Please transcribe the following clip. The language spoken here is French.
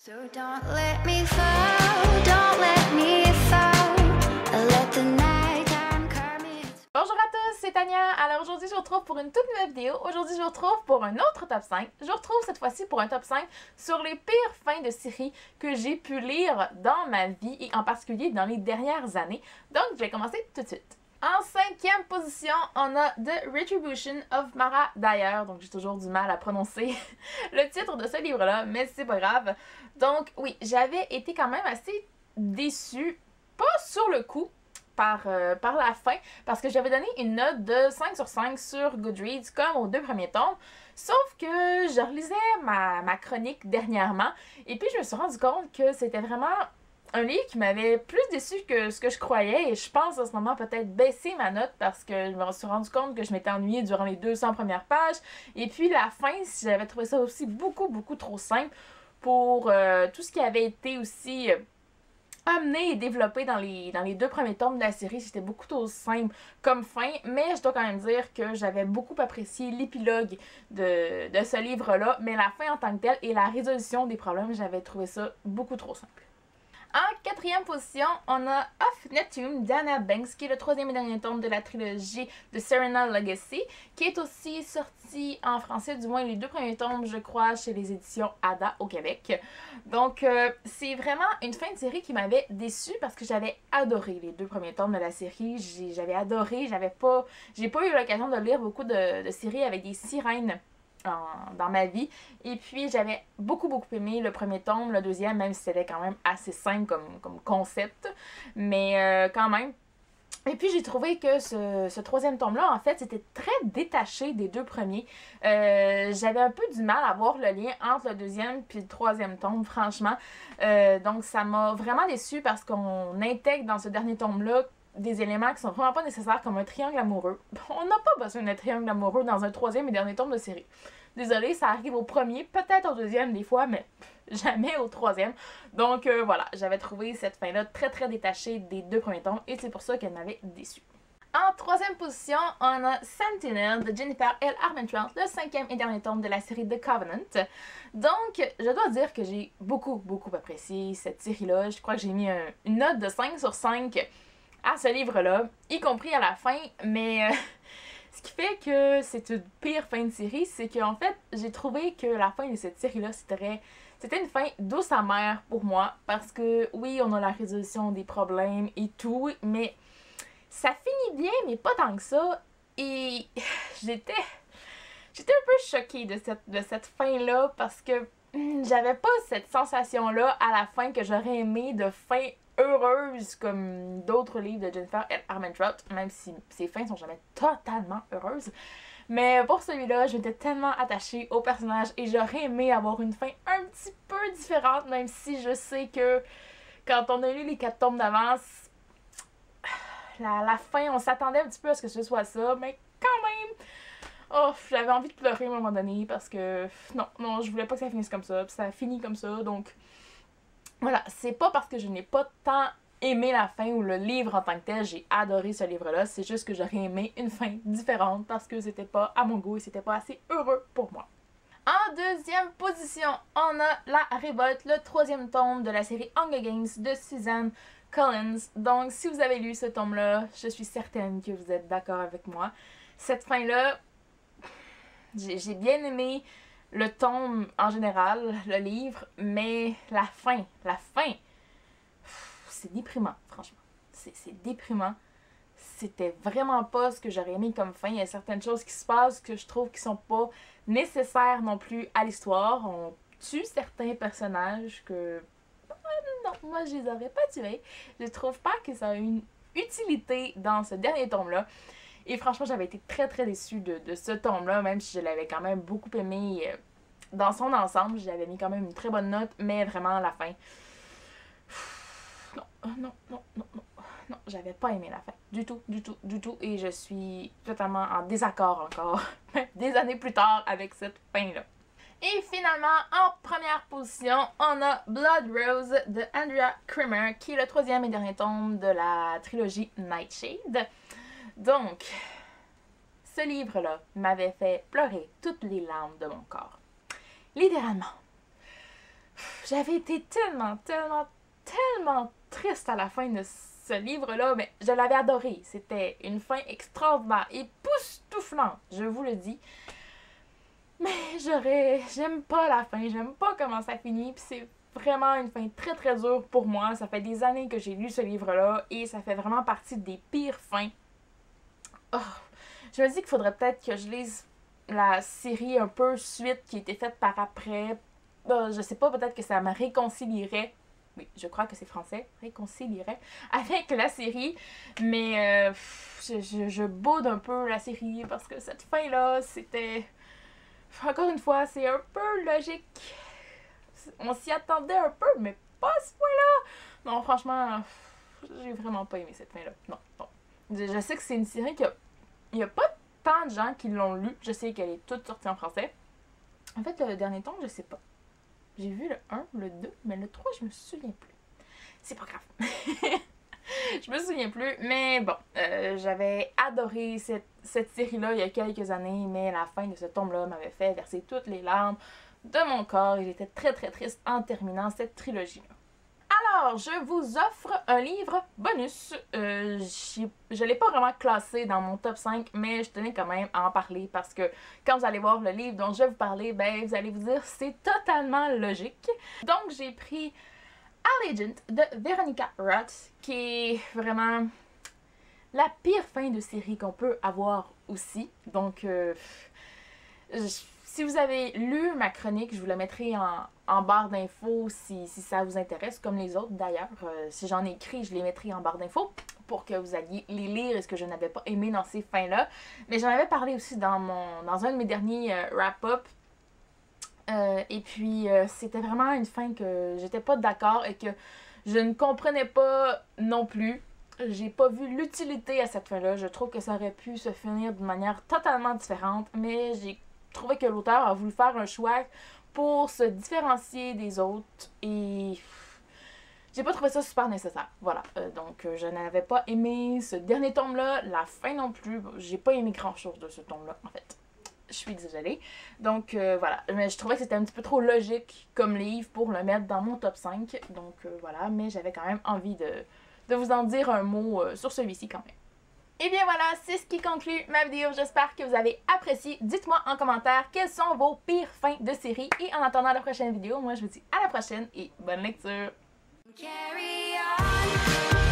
So don't let me fall, don't let me fall, let the night time come in. Bonjour à tous, c'est Tania. Alors aujourd'hui je vous retrouve pour une toute nouvelle vidéo. Aujourd'hui je vous retrouve pour un autre top 5. Je vous retrouve cette fois-ci pour un top 5 sur les pires fins de série que j'ai pu lire dans ma vie et en particulier dans les dernières années. Donc je vais commencer tout de suite. En 5e position, on a The Retribution of Mara Dyer. Donc j'ai toujours du mal à prononcer le titre de ce livre-là, mais c'est pas grave. Donc oui, j'avais été quand même assez déçue, pas sur le coup, par la fin, parce que j'avais donné une note de 5 sur 5 sur Goodreads, comme aux 2 premiers tomes, sauf que je relisais ma chronique dernièrement, et puis je me suis rendu compte que c'était vraiment un livre qui m'avait plus déçu que ce que je croyais, et je pense en ce moment peut-être baisser ma note, parce que je me suis rendu compte que je m'étais ennuyée durant les 200 premières pages, et puis la fin, j'avais trouvé ça aussi beaucoup trop simple pour tout ce qui avait été aussi amené et développé dans les 2 premiers tomes de la série. C'était beaucoup trop simple comme fin, mais je dois quand même dire que j'avais beaucoup apprécié l'épilogue de ce livre-là, mais la fin en tant que telle et la résolution des problèmes, j'avais trouvé ça beaucoup trop simple. En 4e position, on a Of Neptune d'Anna Banks, qui est le 3e et dernier tome de la trilogie de Serena Legacy, qui est aussi sorti en français, du moins les 2 premiers tomes, je crois, chez les éditions Ada au Québec. Donc, c'est vraiment une fin de série qui m'avait déçue parce que j'avais adoré les 2 premiers tomes de la série. J'avais adoré, j'ai pas eu l'occasion de lire beaucoup de séries avec des sirènes dans ma vie, et puis j'avais beaucoup aimé le premier tome, le deuxième, même si c'était quand même assez simple comme concept, mais quand même. Et puis j'ai trouvé que ce 3e tome-là, en fait, c'était très détaché des 2 premiers. J'avais un peu du mal à voir le lien entre le 2e puis le 3e tome, franchement. Donc ça m'a vraiment déçue parce qu'on intègre dans ce dernier tome-là des éléments qui sont vraiment pas nécessaires, comme un triangle amoureux. On n'a pas besoin d'un triangle amoureux dans un 3e et dernier tome de série. Désolée, ça arrive au premier, peut-être au 2e des fois, mais jamais au 3e. Donc voilà, j'avais trouvé cette fin-là très détachée des 2 premiers tomes, et c'est pour ça qu'elle m'avait déçue. En 3e position, on a Sentinel de Jennifer L. Armentrout, le 5e et dernier tome de la série The Covenant. Donc, je dois dire que j'ai beaucoup apprécié cette série-là. Je crois que j'ai mis une note de 5 sur 5 à ce livre-là, y compris à la fin, mais ce qui fait que c'est une pire fin de série, c'est qu'en fait, j'ai trouvé que la fin de cette série-là, c'était une fin douce amère pour moi, parce que oui, on a la résolution des problèmes et tout, mais ça finit bien, mais pas tant que ça, et j'étais un peu choquée de cette fin-là, parce que j'avais pas cette sensation-là à la fin que j'aurais aimé de fin heureuse comme d'autres livres de Jennifer L. Armentrout, même si ses fins sont jamais totalement heureuses. Mais pour celui-là, j'étais tellement attachée au personnage et j'aurais aimé avoir une fin un petit peu différente, même si je sais que quand on a lu les 4 tomes d'avance, la fin, on s'attendait un petit peu à ce que ce soit ça, mais quand même, oh, j'avais envie de pleurer à un moment donné parce que non, je voulais pas que ça finisse comme ça, puis ça a fini comme ça, donc voilà, c'est pas parce que je n'ai pas tant aimé la fin ou le livre en tant que tel, j'ai adoré ce livre-là, c'est juste que j'aurais aimé une fin différente parce que c'était pas à mon goût et c'était pas assez heureux pour moi. En 2e position, on a La Révolte, le 3e tome de la série Hunger Games de Suzanne Collins. Donc, si vous avez lu ce tome-là, je suis certaine que vous êtes d'accord avec moi. Cette fin-là, j'ai bien aimé le tome en général, le livre, mais la fin, c'est déprimant, franchement. C'est déprimant. C'était vraiment pas ce que j'aurais aimé comme fin. Il y a certaines choses qui se passent que je trouve qui sont pas nécessaires non plus à l'histoire. On tue certains personnages que non, moi je les aurais pas tués. Je trouve pas que ça a une utilité dans ce dernier tome-là. Et franchement, j'avais été très déçue de ce tome-là, même si je l'avais quand même beaucoup aimé dans son ensemble. J'avais mis quand même une très bonne note, mais vraiment à la fin, non, j'avais pas aimé la fin. Du tout. Et je suis totalement en désaccord encore, des années plus tard, avec cette fin-là. Et finalement, en première position, on a Blood Rose de Andrea Cremer, qui est le 3e et dernier tome de la trilogie Nightshade. Donc, ce livre-là m'avait fait pleurer toutes les larmes de mon corps. Littéralement. J'avais été tellement triste à la fin de ce livre-là, mais je l'avais adoré. C'était une fin extraordinaire, époustouflante, je vous le dis. Mais j'aime pas la fin, j'aime pas comment ça finit, puis c'est vraiment une fin très dure pour moi. Ça fait des années que j'ai lu ce livre-là et ça fait vraiment partie des pires fins. Oh, je me dis qu'il faudrait peut-être que je lise la série un peu suite qui a été faite par après. Je sais pas, peut-être que ça me réconcilierait. Oui, je crois que c'est français, réconcilierait avec la série. Mais je boude un peu la série parce que cette fin-là, c'était... Encore une fois, c'est un peu logique. On s'y attendait un peu, mais pas à ce point-là. Non, franchement, j'ai vraiment pas aimé cette fin-là. Non. Je sais que c'est une série il y a pas tant de gens qui l'ont lu. Je sais qu'elle est toute sortie en français. En fait, le dernier tome, je sais pas. J'ai vu le 1, le 2, mais le 3, je me souviens plus. C'est pas grave. Je me souviens plus, mais bon, j'avais adoré cette série-là il y a quelques années, mais la fin de ce tome-là m'avait fait verser toutes les larmes de mon corps et j'étais très triste en terminant cette trilogie-là. Alors, je vous offre un livre bonus. Je l'ai pas vraiment classé dans mon top 5, mais je tenais quand même à en parler parce que quand vous allez voir le livre dont je vais vous parler, ben vous allez vous dire c'est totalement logique. Donc, j'ai pris Allegiant de Veronica Roth, qui est vraiment la pire fin de série qu'on peut avoir aussi. Donc, si vous avez lu ma chronique, je vous la mettrai en barre d'infos si ça vous intéresse, comme les autres d'ailleurs. Si j'en ai écrit, je les mettrai en barre d'infos pour que vous alliez les lire et ce que je n'avais pas aimé dans ces fins-là. Mais j'en avais parlé aussi dans un de mes derniers wrap-up. Et puis, c'était vraiment une fin que j'étais pas d'accord et que je ne comprenais pas non plus. J'ai pas vu l'utilité à cette fin-là. Je trouve que ça aurait pu se finir d'une manière totalement différente, mais j'ai trouvé que l'auteur a voulu faire un choix pour se différencier des autres et j'ai pas trouvé ça super nécessaire. Voilà. Donc, je n'avais pas aimé ce dernier tome-là, la fin non plus. J'ai pas aimé grand-chose de ce tome-là, en fait. Je suis désolée. Donc, voilà. Mais je trouvais que c'était un petit peu trop logique comme livre pour le mettre dans mon top 5. Donc, voilà. Mais j'avais quand même envie de vous en dire un mot sur celui-ci quand même. Et bien voilà, c'est ce qui conclut ma vidéo. J'espère que vous avez apprécié. Dites-moi en commentaire quelles sont vos pires fins de série. Et en attendant la prochaine vidéo, moi je vous dis à la prochaine et bonne lecture. Carry on.